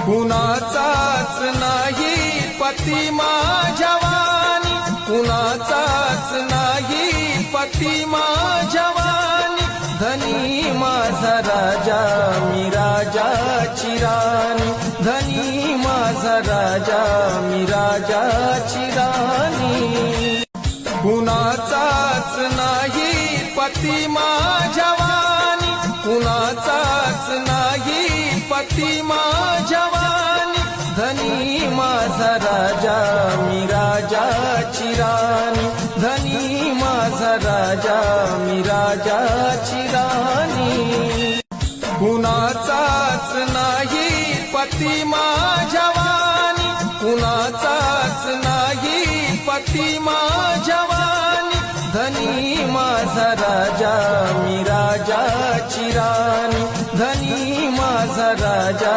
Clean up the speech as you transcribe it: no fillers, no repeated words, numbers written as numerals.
कुणाचाच नाही पती माझ्या वाणी, कुणाचाच नाही पती माझ्या वाणी, धनी माझा राजा मी राजाची राणी, धनी माझा राजा मी राजाची राणी. कुणाचाच नाही पती माझ्या वाणी, कुणाचाच नाही पती माझ्या वाणी, धनी माझा राजा मी राजाची राणी, धनी माझा राजा मी राजाची राणी. कुणाचाच नाही पती माझ्या वाणी, कुणाचाच नाही पती माझ्या वाणी, धनी माझा राजा मी राजाची राणी, धनी माझा राजा